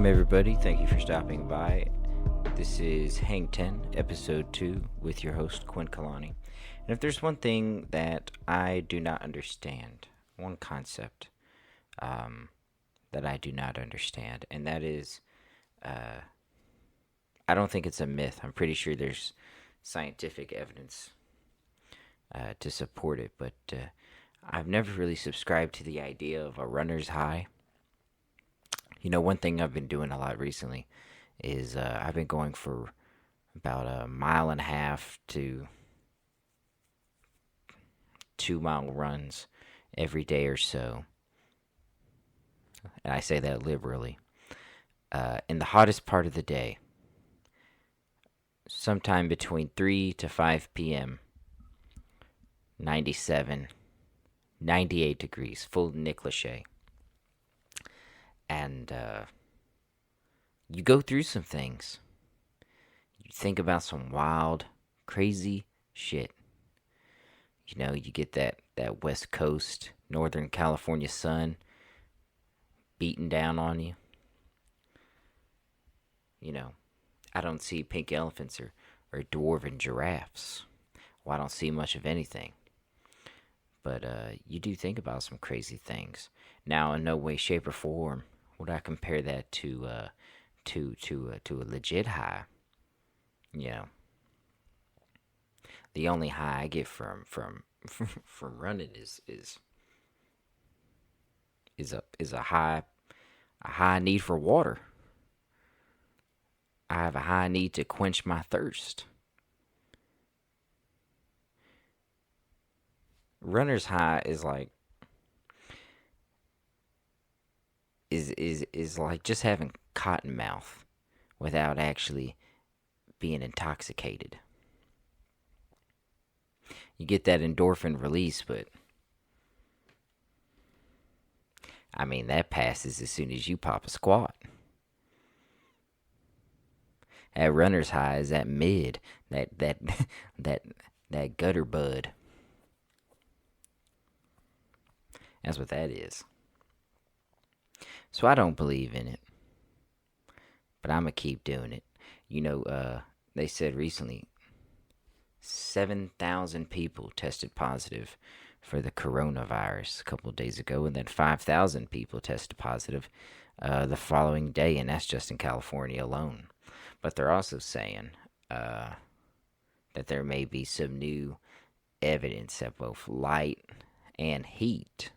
Welcome, everybody. Thank you for stopping by. This is Hang 10, Episode 2, with your host, Quinn Kalani. And if there's one thing that I do not understand, one concept that I do not understand, and that is, I don't think it's a myth. I'm pretty sure there's scientific evidence to support it, but I've never really subscribed to the idea of a runner's high. You know, one thing I've been doing a lot recently is I've been going for about a mile and a half to 2 mile runs every day or so. And I say that liberally. In the hottest part of the day, sometime between 3 to 5 p.m., 97, 98 degrees, full négligé. And you go through some things. You think about some wild, crazy shit. You know, you get that West Coast, Northern California sun beating down on you. You know, I don't see pink elephants or dwarven giraffes. Well, I don't see much of anything. But you do think about some crazy things. Now, in no way, shape, or form would I compare that to a legit high. You know, the only high I get from running is a high need for water. I have a high need to quench my thirst. Runner's high is like is like just having cotton mouth without actually being intoxicated. You get that endorphin release, but I mean that passes as soon as you pop a squat. That runner's high is that mid, that gutter bud. That's what that is. So I don't believe in it, but I'm going to keep doing it. You know, they said recently 7,000 people tested positive for the coronavirus a couple of days ago, and then 5,000 people tested positive the following day, and that's just in California alone. But they're also saying that there may be some new evidence that both light and heat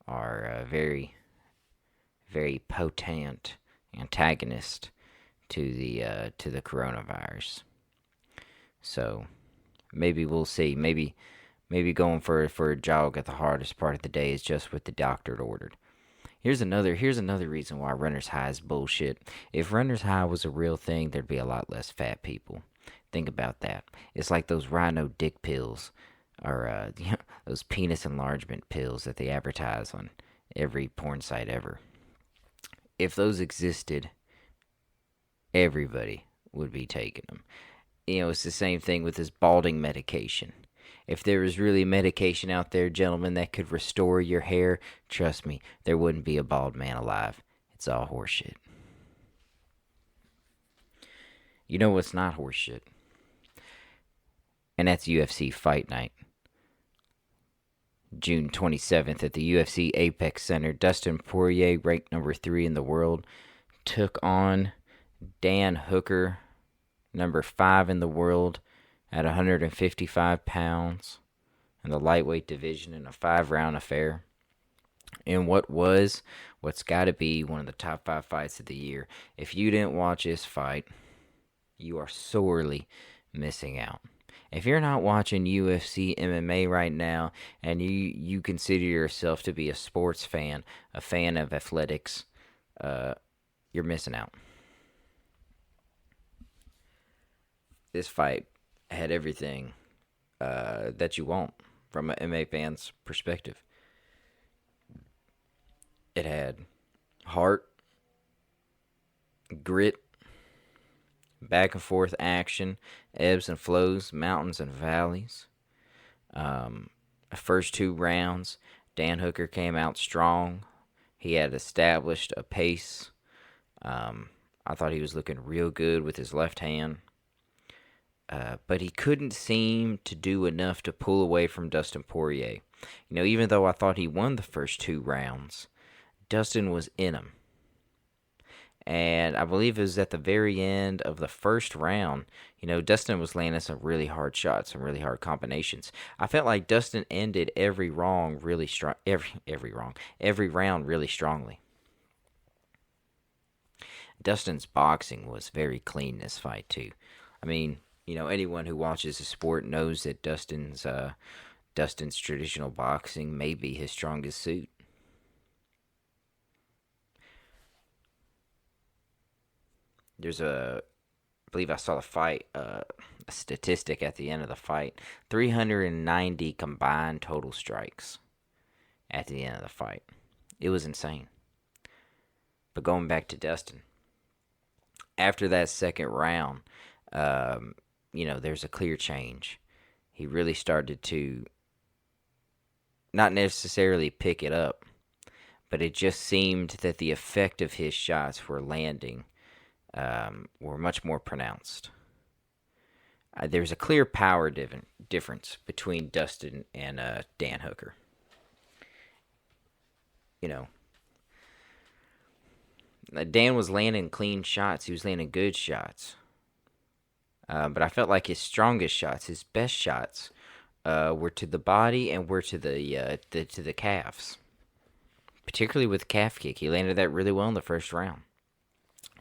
are very, very potent antagonist to the coronavirus. So maybe we'll see. Maybe going for a jog at the hardest part of the day is just what the doctor ordered. Here's another reason why runner's high is bullshit. If runner's high was a real thing, there'd be a lot less fat people. Think about that. It's like those rhino dick pills, or those penis enlargement pills that they advertise on every porn site ever. If those existed, everybody would be taking them. You know, it's the same thing with this balding medication. If there was really medication out there, gentlemen, that could restore your hair, trust me, there wouldn't be a bald man alive. It's all horseshit. You know what's not horseshit? And that's UFC Fight Night. June 27th at the UFC Apex Center, Dustin Poirier, ranked number 3 in the world, took on Dan Hooker, number 5 in the world, at 155 pounds in the lightweight division in a 5-round affair. In what's got to be one of the top 5 fights of the year. If you didn't watch this fight, you are sorely missing out. If you're not watching UFC MMA right now and you consider yourself to be a sports fan, a fan of athletics, you're missing out. This fight had everything that you want from an MMA fan's perspective. It had heart, grit, back and forth action, ebbs and flows, mountains and valleys. First 2 rounds, Dan Hooker came out strong. He had established a pace I thought he was looking real good with his left hand. But he couldn't seem to do enough to pull away from Dustin Poirier. Even though I thought he won the first 2 rounds, Dustin was in him. And I believe it was at the very end of the first round, Dustin was landing some really hard shots, some really hard combinations. I felt like Dustin ended every round really strongly. Dustin's boxing was very clean this fight too. I mean, anyone who watches the sport knows that Dustin's traditional boxing may be his strongest suit. I believe I saw a statistic at the end of the fight: 390 combined total strikes at the end of the fight. It was insane. But going back to Dustin, after that second round, there's a clear change. He really started to not necessarily pick it up, but it just seemed that the effect of his shots were landing were much more pronounced. There's a clear power difference between Dustin and Dan Hooker. Dan was landing clean shots. He was landing good shots. But I felt like his strongest shots, his best shots, were to the body and were to the calves. Particularly with the calf kick. He landed that really well in the first round.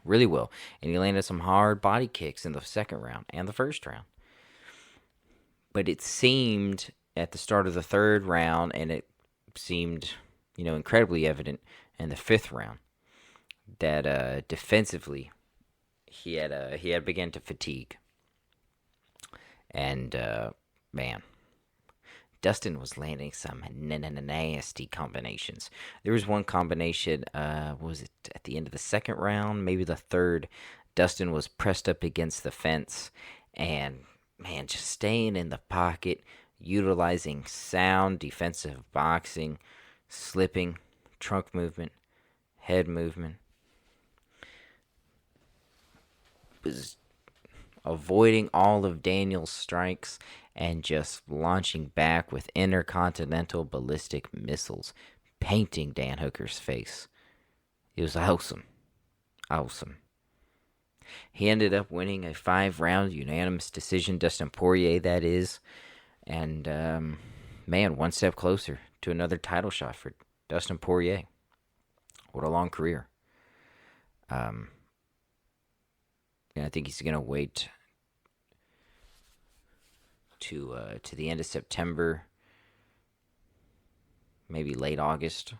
Really well. And he landed some hard body kicks in the second round and the first round. But it seemed at the start of the third round, and it seemed, incredibly evident in the fifth round, that defensively he had begun to fatigue. And man, Dustin was landing some nasty combinations. There was one combination, was it at the end of the second round, maybe the third? Dustin was pressed up against the fence, and man, just staying in the pocket, utilizing sound defensive boxing, slipping, trunk movement, head movement. Was avoiding all of Daniel's strikes and just launching back with intercontinental ballistic missiles, painting Dan Hooker's face. It was awesome. Awesome. He ended up winning a 5-round unanimous decision, Dustin Poirier, that is. And, man, one step closer to another title shot for Dustin Poirier. What a long career. I think he's going to wait to the end of September, maybe late August.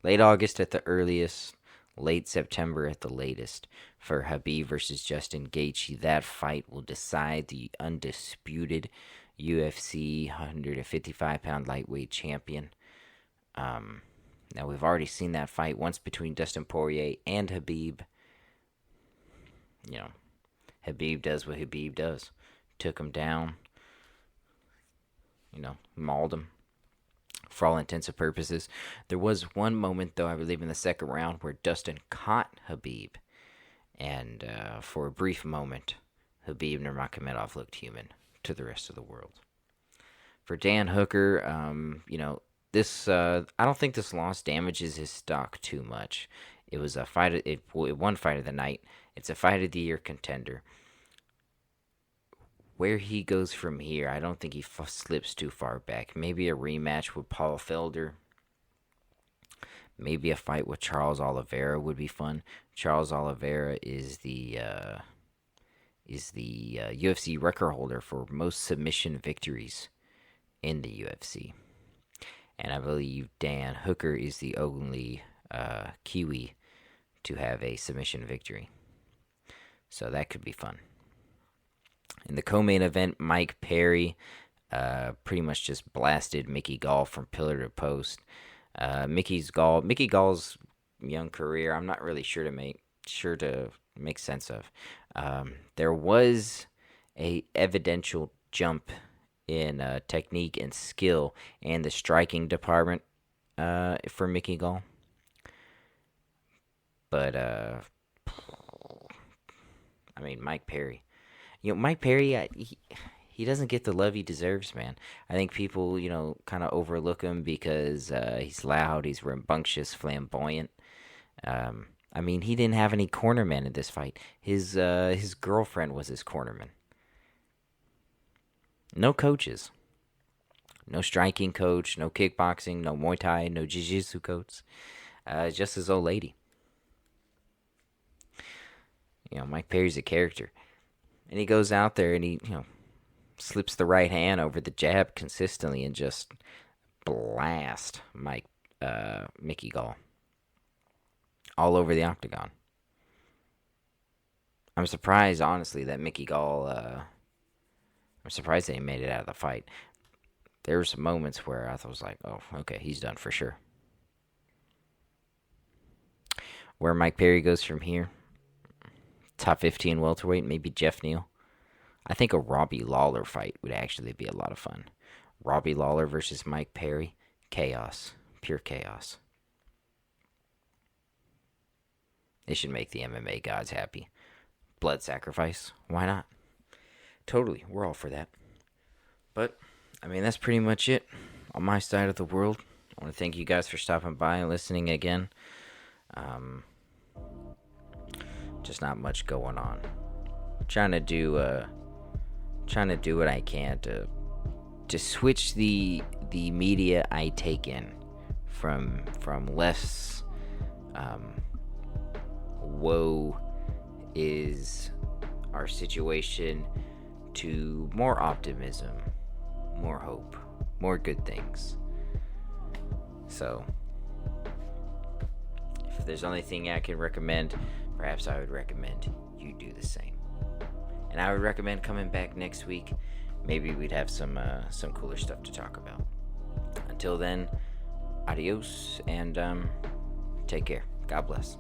Late August at the earliest, late September at the latest for Khabib versus Justin Gaethje. That fight will decide the undisputed UFC 155-pound lightweight champion. Now, we've already seen that fight once between Dustin Poirier and Khabib. Khabib does what Khabib does. Took him down. Mauled him. For all intents and purposes. There was one moment, though, I believe in the second round, where Dustin caught Khabib. And for a brief moment, Khabib Nurmagomedov looked human to the rest of the world. For Dan Hooker, this I don't think this loss damages his stock too much. It was a fight. It won fight of the night. It's a fight of the year contender. Where he goes from here, I don't think he slips too far back. Maybe a rematch with Paul Felder. Maybe a fight with Charles Oliveira would be fun. Charles Oliveira is the UFC record holder for most submission victories in the UFC. And I believe Dan Hooker is the only Kiwi to have a submission victory. So that could be fun. In the co-main event, Mike Perry pretty much just blasted Mickey Gall from pillar to post. Mickey Gall's young career, I'm not really sure to make sense of. There was a evidential jump in technique and skill in the striking department for Mickey Gall. But I mean, Mike Perry. Mike Perry, he doesn't get the love he deserves, man. I think people, kind of overlook him because he's loud, he's rambunctious, flamboyant. I mean, he didn't have any cornermen in this fight. His girlfriend was his cornerman. No coaches. No striking coach, no kickboxing, no Muay Thai, no Jiu-Jitsu coach. Just his old lady. Mike Perry's a character. And he goes out there and he, slips the right hand over the jab consistently and just blast Mickey Gall all over the octagon. I'm surprised, honestly, that Mickey Gall. I'm surprised that he made it out of the fight. There were some moments where I was like, "Oh, okay, he's done for sure." Where Mike Perry goes from here, top 15 welterweight, maybe Jeff Neal. I think a Robbie Lawler fight would actually be a lot of fun. Robbie Lawler versus Mike Perry, chaos, pure chaos. They should make the MMA gods happy. Blood sacrifice, why not? Totally, we're all for that. But, I mean, that's pretty much it on my side of the world. I want to thank you guys for stopping by and listening again. Just not much going on. Trying to do what I can to switch the media I take in from less woe is our situation to more optimism, more hope, more good things. So, if there's anything I can recommend, perhaps I would recommend you do the same. And I would recommend coming back next week. Maybe we'd have some cooler stuff to talk about. Until then, adios and take care. God bless.